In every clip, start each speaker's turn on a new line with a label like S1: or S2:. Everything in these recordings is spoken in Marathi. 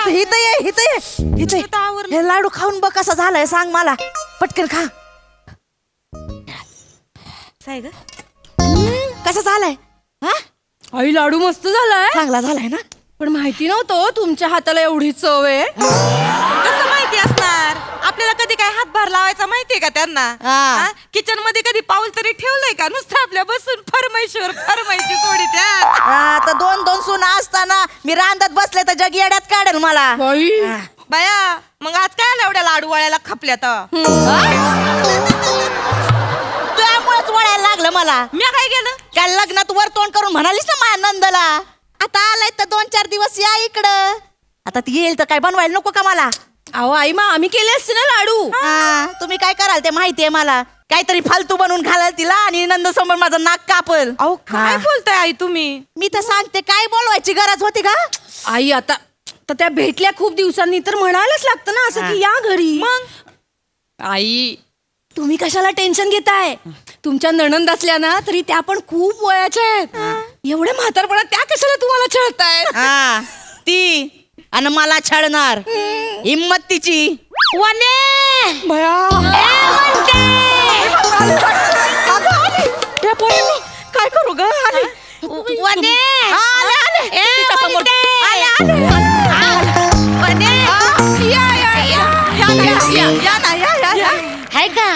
S1: इथं ये. हे लाडू खाऊन बघ कसा झालाय सांग मला. पटकन खा. कसा झालाय? हा
S2: आई लाडू मस्त झालाय.
S1: चांगला झालाय ना.
S2: पण माहिती नव्हतं तुमच्या हाताला एवढी चव आहे.
S3: कसं माहिती असणार? आपल्याला कधी काय हातभार लावायचा माहितीये का त्यांना? किचन मध्ये कधी पाऊल तरी ठेवलंय का? नुसतं आपल्या बसून फरमाईशी सोडी त्या.
S1: आता 2-2 सुना असताना मी रांदत बसले तर जग येड्यात काढेल मला.
S3: बाया मग आज काय आलं एवढ्या लाडू वळ्याला खपल्या तर?
S1: त्यामुळेच वळायला लागलं मला.
S3: मी काय केलं?
S1: काल लग्नात वर तोंड करून म्हणालीस ना माझ्या नंदला, आता आलाय तर 2-4 दिवस या इकडं. आता ती येईल तर काय बनवायला नको का मला?
S2: अहो आई मग आम्ही केले असते ना लाडू.
S1: तुम्ही काय कराल ते माहितीये मला. काहीतरी फालतू बनवून घालाल तिला आणि नंद समोर माझं नाक कापल.
S3: अहो काय बोलताय आई तुम्ही?
S1: मी तर सांगते, काय बोलवायची गरज होती का?
S2: आई आता तर त्या भेटल्या खूप दिवसांनी तर म्हणायलाच लागतं ना असं की या घरी.
S3: मग
S2: आई तुम्ही कशाला टेन्शन घेताय? तुमच्या नणंद असल्या ना तरी त्या पण खूप वयाच्या आहेत. एवढ्या म्हातारपणात त्या कशाला तुम्हाला छळतायत?
S1: ती आणि मला छळणार हिम्मत तिची. वने
S2: काय करू ग?
S1: वने
S4: हाय का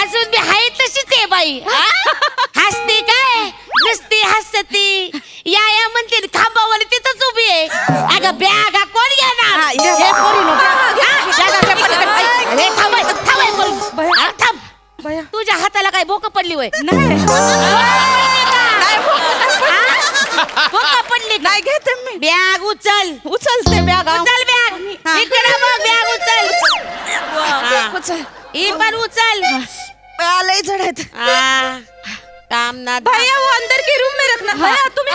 S4: अजून बी हाय तशीच आहे बाई. हसते काय नुसती हसती. या म्हणते खांबावर तिथंच उभी आहे. अगं बॅगा कोण घेणार? हे पोरी थांब. तुझ्या हाताला काय भोक पडली वय? भोका पडली
S1: नाही घेते मी.
S4: बॅग
S1: उचलते बॅग.
S4: उचल बॅग. इकडे बघ बॅग उचल. ही पण उचल.
S1: लय जड आहेत.
S4: काम ना
S3: भैया वो अंदर के रूम में रखना. भैया तुम्ही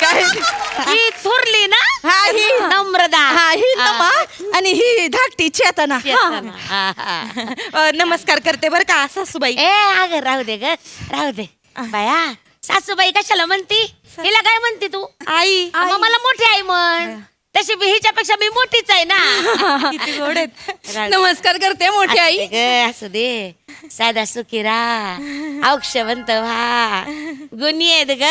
S3: काय
S4: ही थोरली ना.
S1: ही
S4: नम्रता.
S1: ही नमा आणि ही धाकटी चेतना.
S3: नमस्कार करते बर का सासूबाई.
S4: ए अगं राहू दे ग राहू दे. बाया सासूबाई कशाला म्हणती? हिला काय म्हणते तू?
S3: आई
S4: मग मला मोठी आई म्हण. तशी बी हिच्यापेक्षा मी मोठीच आहे ना.
S3: किती गोड आहेत.
S2: नमस्कार करते मोठी आई.
S4: असू दे साधा सुखी रा औक्षवंत व्हा. गुणी आहेत ग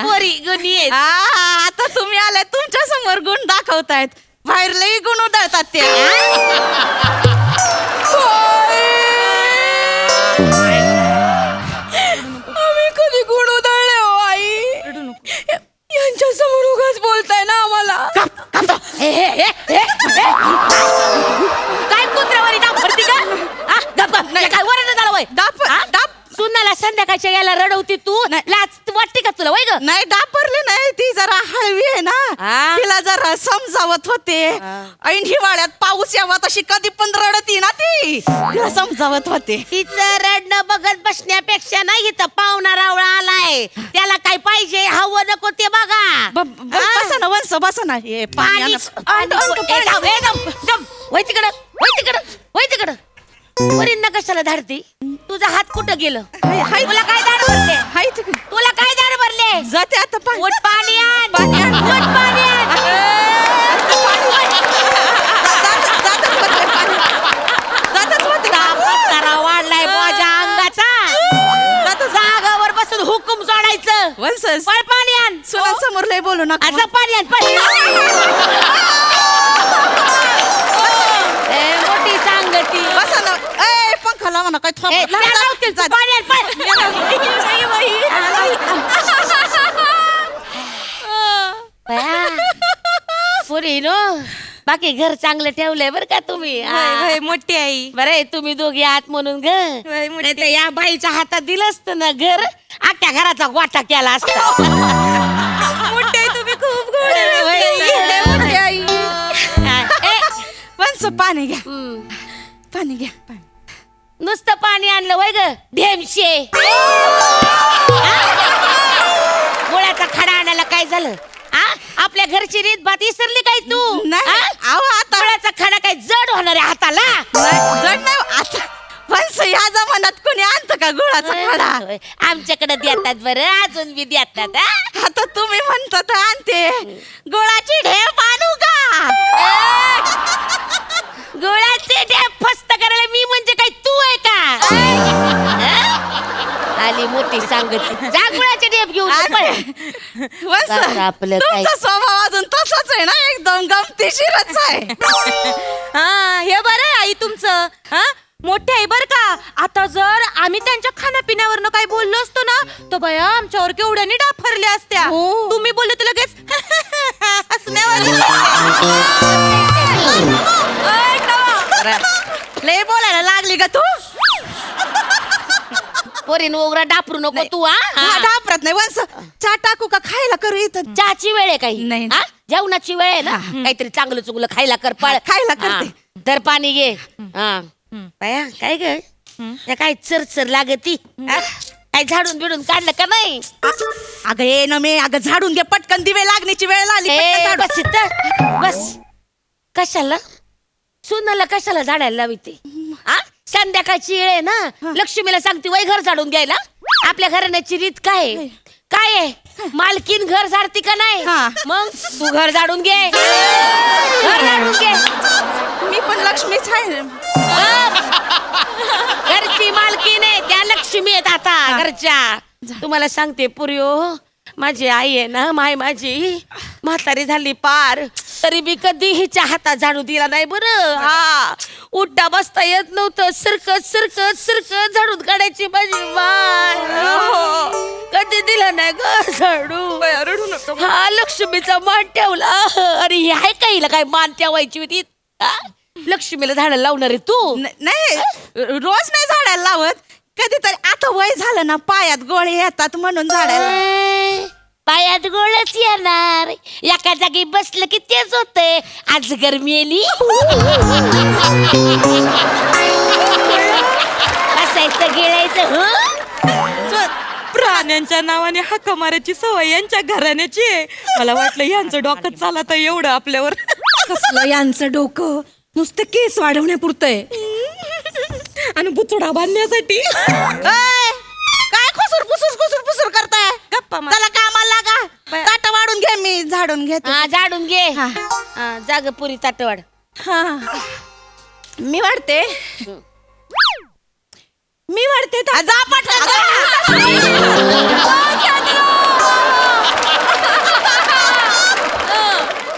S4: पोरी गुणी आहेत.
S1: आता तुम्ही आलाय तुमच्या समोर गुण दाखवतायत. बाहेर लई गुण उधळतात ते.
S2: आम्ही कधी गुण उधळले हो आई? यांच्या समोर उगाच बोलताय ना आम्हाला.
S4: काय कुत्र्यावर डाप भरती का? काय वरड झालं वय?
S1: डाप
S4: सुनाला संध्याकाळच्या याला रडवती तू. लाज वाटते का तुला वय ग?
S1: नाही डापरले नाही. ती जरा हळवी आहे ना. तिला जरा समजावत होते. ऐन हिवाळ्यात पाऊस यावा तशी कधी पण रडती ना ती. तिला समजावत होते.
S4: तिचं रडणं बघत बसण्यापेक्षा नाही इथं पाहुणा रावळा आलाय. त्याला काय पाहिजे हवं नको ते बघा.
S1: बसा ना वंस बसा ना. हे
S4: पाणी वय तिकडं वरींना कशाला धाडती? तुझा हात कुठं गेलं? तुला काय दाड भरले? तुला काय दाड भरले?
S1: जाते आता
S4: उठ पाणी आण. उठ पाणी आण. तारा वाढलाय माझ्या अंगाचा. जागावर बसून हुकूम सोडायचं.
S1: वंस
S4: पळ पाणी आण.
S1: समोर लय बोलू नका.
S4: असं पाणी आण. मोठी सांगती.
S1: बसा ना. पंखा लावा ना. काय
S4: पाणी आण. पुरी नो बाकी घर चांगलं ठेवलंय बर का तुम्ही.
S3: मोठी आई.
S4: बरं तुम्ही दोघी आत म्हणून ग. नाही तर या बाईच्या हातात दिलं असतं ना घर अख्ख्या घराचा वाटा केला असता.
S3: मोठी आई तुम्ही खूप गोड आहे.
S1: वंस पाणी घ्या. पाणी घ्या.
S4: नुसतं पाणी आणलं वय ग ढेमशे. गोळ्याचा खडा आणायला काय झालं? आपल्या घरची रीत बात विसरली काय तू?
S1: नाही.
S4: गोळ्याचा खडा काय जड होणार आहे हाताला?
S1: जड नाही आता. वंस या जमान्यात कोणी आणतं का गुळाचा खडा?
S4: आमच्याकडे देतात बरं, अजून बी देतात हा?
S1: आता तुम्ही म्हणता तर आणते. गुळाची ढेप आणू का?
S4: गुळाचे ढेप फस्त करायला मी म्हणजे काय तू आहे का? हा? आली मोठी सांगत जा गुळाचे ढेप घेऊन
S1: वंस,
S4: बापरे, आपलं काय?
S1: तुमचा स्वभाव अजून तसाच आहे ना, एकदम गमतीशीरच आहे.
S3: हा हे बरं आहे आई तुमचं. हा मोठे आहे बर का. आता जर आम्ही त्यांच्या खाण्यापिण्यावरनं काही बोललो असतो ना तर बया आमच्यावर केवढ्यानी डाफरल्या असत्या. तुम्ही बोलले तर लगेच
S1: लय बोलायला लागली का तू?
S4: पोरीन ओगरा डापरू नको तू हा?
S1: डापरत नाही. वंस, चहा टाकू का? खायला करू इथं?
S4: चहाची वेळ आहे काही
S1: नाही.
S4: हा? जेवणाची वेळ आहे ना, काहीतरी चांगलं चुगलं खायला कर पळ.
S1: खायला करते.
S4: हा. तर पाणी घे. हा बाया काय ग या काय चरचर लागती हा? काय झाडून बिडून काढलं का नाही?
S1: अगं ये ना मी, अगं झाडून घे पटकन, दिवे लागण्याची वेळ लागली. पटकन झाडून.
S4: बस इथं बस. कशाला सुनाला कशाला झाडायला लावते हा? संध्याकाळची वेळ आहे ना, लक्ष्मीला सांगते वय घर झाडून घ्यायला. आपल्या घराण्याची रीत काय आहे? काय आहे? मालकीन घर झाडती का नाही?
S1: हा.
S4: मग तू घर झाडून घे. घर झाडून घे.
S1: मी पण लक्ष्मीच आहे.
S4: घरची मालकीन आहे, त्या लक्ष्मी आहेत आता घरच्या. तुम्हाला सांगते पुर्यो, माझी आई आहे ना, माझी म्हातारी झाली पार, तरी बी कधी हिच्या हातात झाडू दिला नाही बरं. हा उठता बसता येत नव्हतं, सरकत सरकत सरकत झाडून काढायची माझी माय. कधी दिला नाही ग झाडू. हा लक्ष्मीचा मान ठेवला. अरे हे आहे का हिला काय मान ठेवायची होती? हा? लक्ष्मीला झाडाला लावणार आहे तू?
S1: नाही, रोज नाही झाडायला लावत, कधीतरी. आता वय झालं ना, पायात गोळे येतात म्हणून झाडायला.
S4: पायात गोळच येणार. एका जागी बसलं की तेच होतंय. आज गरमेली बसायचं गिळायचं.
S3: प्राण्यांच्या नावाने हाका मारायची सवय यांच्या घराण्याची आहे. मला वाटलं यांचं डोकं चालत एवढं आपल्यावर.
S2: कसलं यांचं डोकं नुसतं केस वाढवण्यापुरतंय
S3: आणि बुचडा बांधण्यासाठी.
S1: काय खुसूर करताय?
S3: गप्पा मार.
S1: त्याला कामाला लागा. ताट वाढून घे, मी झाडून घेते.
S4: हा झाडून घे.
S1: हा.
S4: जाग पुरी ताटवाड.
S1: हा, मी वाढते. मी वाढते. जा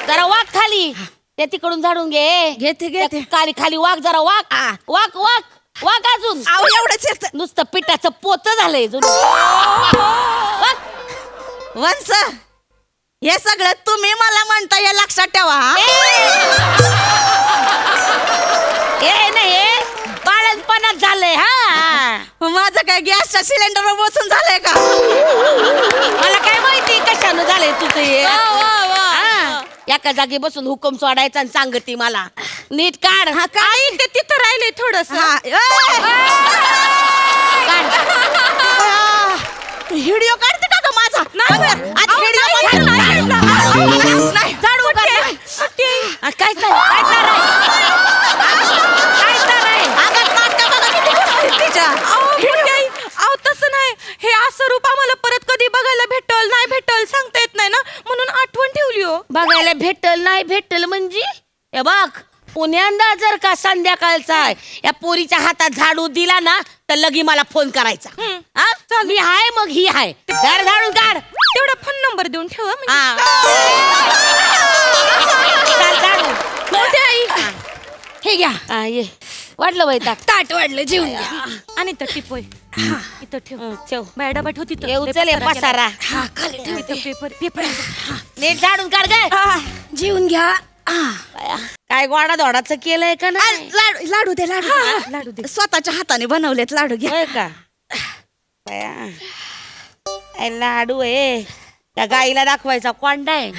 S4: जरा वाक खाली, त्या तिकडून झाडून घे.
S1: घेते घेते.
S4: खाली खाली वाक, जरा वाक वाक वाक वाक. अजून
S1: आव एवढंच येत.
S4: नुसतं पिठाचं पोत झालंय जुनं. वाक.
S1: वंस, हे सगळं तुम्ही मला म्हणता, हे लक्षात ठेवा. हा?
S4: हे नाही बाळणपणात झालंय. हा
S1: माझं काय गॅसच्या सिलेंडरवर बसून झालंय का?
S4: मला काय माहिती कशानं झालंय तुझं हे. हा. एका जागी बसून हुकम सोडायचा आणि सांगती मला नीट काढ.
S1: हा, काय
S3: ते तिथं राहिले थोडस.
S1: व्हिडिओ काढते का ग माझा?
S4: नाही झाडू काढ. काय
S3: तसं नाही. हे असं रूप आम्हाला परत कधी बघायला भेटल नाही भेटल सांगता येत नाही ना, म्हणून आठवण ठेवली हो.
S4: बघायला भेटल नाही भेटल म्हणजे हे बघ, पुण्यांदा जर का संध्याकाळचा या पोरीच्या हातात झाडू दिला ना तर लगी मला फोन करायचा. हा? मी हाय मग ही हाय. घर झाडून काढ.
S3: तेवढा फोन नंबर देऊन ठेवा.
S4: हा. चाल झाडू.
S2: मोठे आई हे घ्या.
S4: हा, ये वाढलं बाई ताट.
S2: ताट वाढलं, जेवून घ्या.
S3: आणि तर टिपोय इथं ठेव.
S4: ठेव.
S3: बाय डबा ठेव तिथं.
S4: येऊ चले पसारा.
S2: हा खाली ठेव.
S3: Paper paper.
S4: नीट झाडून काढ ग.
S2: जेवून घ्या.
S4: काय गोडा धोडाचं केलंय का नाही?
S1: लाडू दे, लाडू दे. स्वतःच्या हाताने बनवलेत लाडू. घे.
S4: होय का बया, काय लाडू आहे त्या गाईला दाखवायचा कोंडा आहे.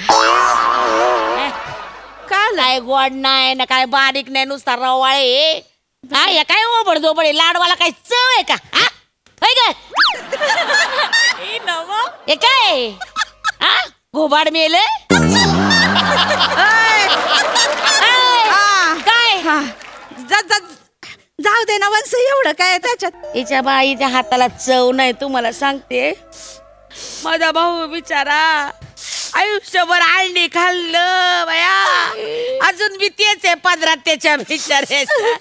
S4: काय गोड नाही ना काय बारीक नाही, नुसता रवाळे. हा या काय ओबड लाडवाला काय चव आहे का? हा होय ग? हे काय हा घोबाड मेले काय?
S1: जाऊ दे ना वंस, एवढं काय त्याच्यात.
S4: हिच्या बाईच्या हाताला चव नाही तुम्हाला सांगते. माझा भाऊ बिचारा आयुष्यभर आळणी खाल्लं बया, अजून बी तेच आहे पदरात त्याच्या बिचाऱ्याच्या.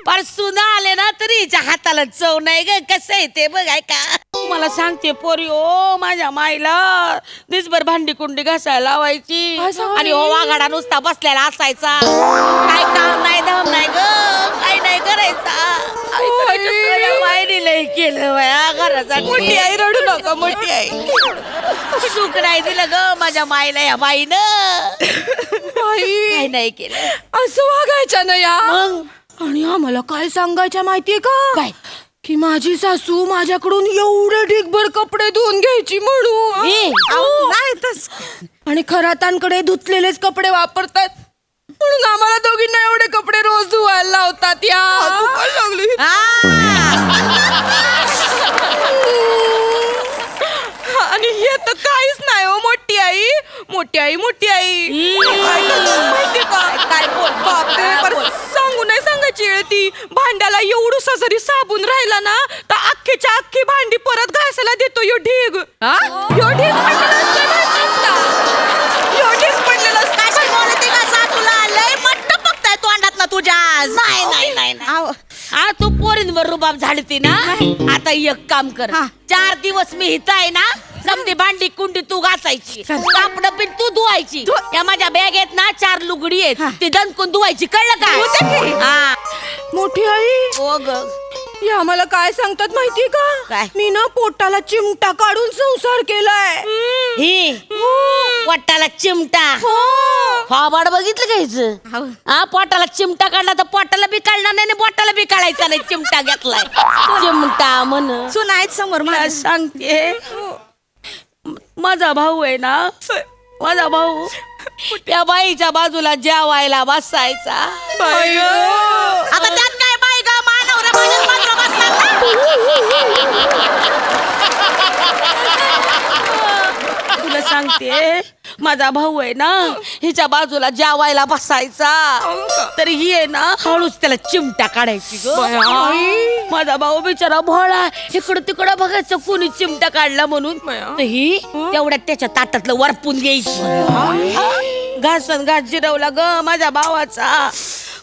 S4: पर सुना आले ना तरी हिच्या हाताला चव नाही ग. कसं आहे ते बघाय का. तुम्हाला सांगते पोरी ओ, माझ्या माईला दिसभर भांडी कुंडी घासायला लावायची आणि हो वाघाडा नुसता बसलेला असायचा. काय काम नाही धाम नाही ग, काय नाही करायचा. माईने लय केलं बया घरासाठी.
S1: मोठी आई रडू नका, मोठी आई.
S4: सुख नाही दिलं ग माझ्या माईला या बाईनं. काय नाही केलं.
S2: असं वागायच्या ना या.
S4: मग
S2: आणि आम्हाला काय सांगायच्या माहितीये का?
S4: काय?
S2: की माझी सासू माझ्याकडून एवढे ढिगभर कपडे धुवून घ्यायची म्हणून.
S1: नाही तस.
S2: आणि खरातांकडे धुतलेलेच कपडे वापरतात म्हणून आम्हाला दोघींना एवढे कपडे रोज धुवायला लावतात या.
S3: आणि हे तर काहीच नाही हो मोठी आई. मोठी आई मोठी आई माहितीये का
S4: काय बोल
S3: बापरे, बरं सांगू नाही सांगायची वेळ ती. भांड्याला एवढूसा जरी साबून राहिला ना तर अख्खीच्या अख्खी भांडी परत घासायला देतो यो ढीग. यो ढीग पडलेला असतोय माहितीये का? यो ढीग पडलेला असतोय.
S4: कशी बोलते का सासूला? लय मट्ट बघताय तोंडात ना तुझ्या. नाही नाही नाही नाही. हा तू पोरींवर रुबाब झाडती ना. आता एक काम कर, 4 दिवस मी हित आहे ना, समधी भांडी कुंडी तू घासायची, कापड पण तू धुवायची. या माझ्या बॅगेत ना 4 लुगडी आहेत, ती दणकून धुवायची. कळलं काय? हा
S2: मोठी आई
S4: हो ग.
S2: हे आम्हाला काय सांगतात माहितीये का?
S4: काय?
S2: मी ना पोटाला चिमटा काढून संसार केलाय.
S4: ही पोटाला चिमटा. फाबाड बघितलं का हिचं? हा पोटाला चिमटा काढला तर पोटाला बी काढणार नाही, बोटाला बी काढायचा नाही. चिमटा घेतलाय चिमटा म्हण.
S1: सुनायत समोर
S4: मला
S1: मला.
S4: सांगते, माझा भाऊ आहे ना, माझा भाऊ त्या बाईच्या बाजूला जेवायला बसायचा.
S1: आता त्यात काय बाई ग, मानवरा माझ्याच बाजूला बसणार
S4: तुला सांगते, माझा भाऊ आहे ना, हिच्या बाजूला जेवायला बसायचा. तर ही आहे ना हळूच त्याला चिमटा काढायची ग. माझा भाऊ बिचारा भोळा, इकडं तिकडं बघायचं कोणी चिमटा काढला म्हणून. तर ही तेवढ्यात त्याच्या ताटातलं वरपून घ्यायची. घासन घास जिरवला ग माझ्या भावाचा.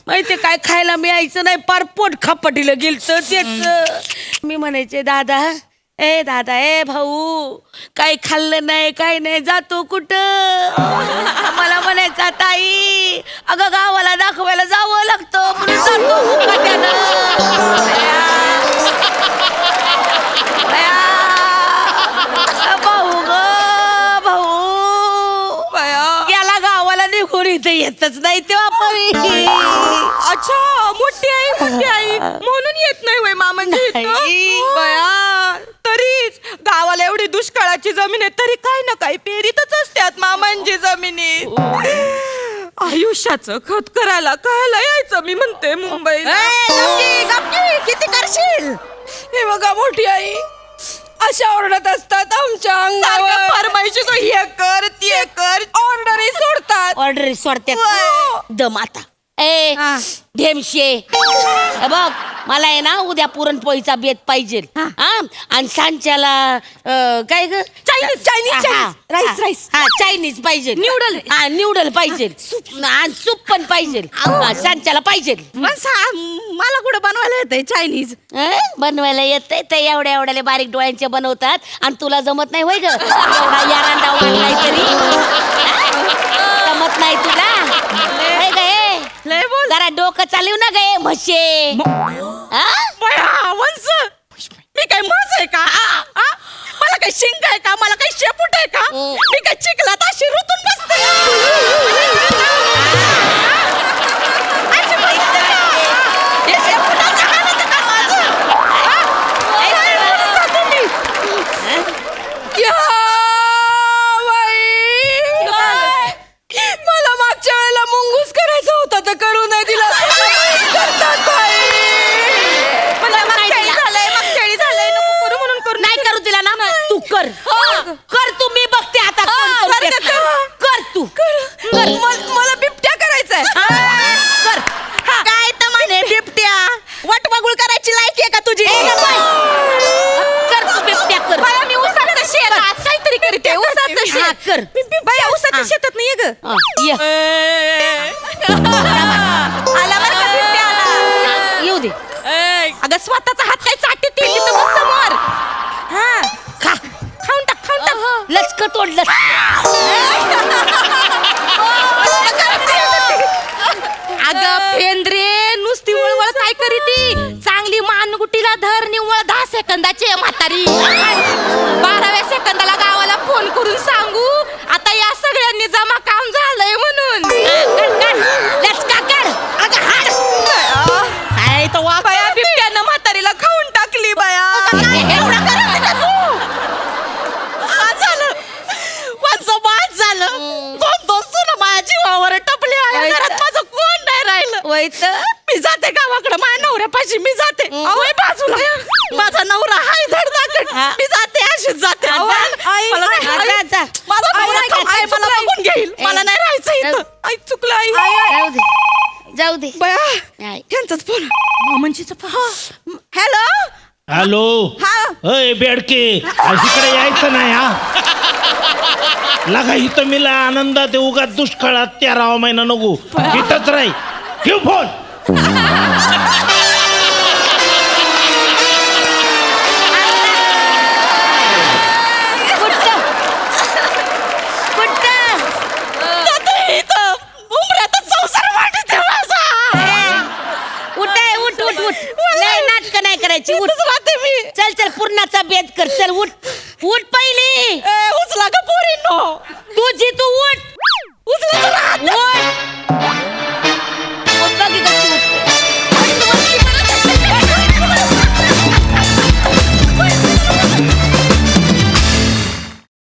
S4: माहिती काय खायला मिळायचं नाही, पार पोट खापटीला गेलत त्याच. मी म्हणायचे दादा, ए दादा, ए भाऊ, काही खाल्लं नाही, काही नाही, जातो कुठं? मला म्हणायचा ताई, अगं गावाला दाखवायला जावं लागतं म्हणून जातो मुकाट्यानं. भाऊ ग भाऊ, याला गावाला निघून इथं येतच नाही तेव्हा परी.
S3: अच्छा मोठी आई म्हणून येत नाही वय मामांची इथं? बया, तरीच गावाला एवढी दुष्काळाची जमीन आहे तरी काही ना काही पेरीतच असतात मामांची जमिनीत. आयुष्याचं खत करायला कायला यायचं मी म्हणते मुंबईला.
S1: किती करशील?
S2: हे बघा मोठी आई अशा ओरडत असतात आमच्या अंगावर.
S3: फरमाईशी तो हे कर ते कर.
S2: ऑर्डरही सोडतात.
S4: ऑर्डर सोडतात दम आता. ए ढेमशे, हे बघ मला आहे ना उद्या पुरणपोळीचा बेत पाहिजे. आणि सांच्याला काय ग?
S2: Chinese rice rice.
S4: हा चायनीज पाहिजे. न्यूडल. हा न्यूडल पाहिजे. आणि सूप पण पाहिजे. सांच्याला पाहिजे.
S1: मला कुठं बनवायला येतंय चायनीज?
S4: बनवायला येतंय ते एवढ्या एवढ्याले बारीक डोळ्यांचे बनवतात. आणि तुला जमत नाही होय ग? एवढा यारांडा वाढलाय तरी जमत नाही तुला होय ग? जरा डोकं चालू ना गे म्हशे.
S1: वंस, मी काय म्हस आहे का? मला काही शिंग आहे का? मला काही शेपूट आहे का? मी काय चिखलात अशी रुतून बसते? हे शेपूटाचं हाणाचं का माझं?
S2: मला मागच्या वेळेला मुंगूस करायचा होता तर करू नाही दिला. करतात बाई.
S3: मला मागच्या झालंय नको करू म्हणून करू.
S4: नाही करू तिला ना. तू कर कर तू. मी बघते आता कोण करते.
S3: बाया उसाच्या शेतात नाही ग.
S4: ये.
S3: आला बरं का बिबट्या आला.
S4: येऊ दे.
S3: अगं स्वतःचा हात काय चाटते तिथं बघ समोर. हा
S4: खा.
S3: खाऊन टाक.
S4: लचकत ओढलं.
S3: अगं फेंद्रे नुसती वळवळ काय करी ती. चांगली मानगुटीला धर निव्वळ 10 सेकंदाची आहे म्हातारी. 12व्या सेकंदाला गावाला फोन करून सांगू आता या सगळ्यांनी जमा काम झालंय म्हणून.
S4: लचका कर.
S3: अगं हाड.
S1: काय तो वा
S3: बाया बिबट्यानं म्हातारीला खाऊन टाकली बाया.
S1: बाद झालं 2 सुना माझ्या जीवावर टपले आहे. घरात माझं कोण नाही राहिलं.
S4: वैत.
S1: मी जाते गावाकडे माझ्या नवऱ्यापाशी मी जाते. अहो बाजूला माझा नवरा हाय धडधाकट. मी जाते अशीच जाते. मला नाही-
S4: जा.
S1: माझा नवरा आहे, मला बघून घेईल. मला नाही राहायचं इथं.
S3: आई चुकलं आई.
S4: जाऊ दे. जाऊ दे.
S1: बया
S4: नाही.
S1: त्यांचाच फोन.
S3: मामांचीचा फोन.
S1: Hello
S5: hello.
S1: हा
S5: अय बेडके, आज इकडे यायचं नाही हा. लगा इथं मिला आनंदात आहे, उगाच दुष्काळात 13वा महिना नको इथंच राही. घेऊ फोन.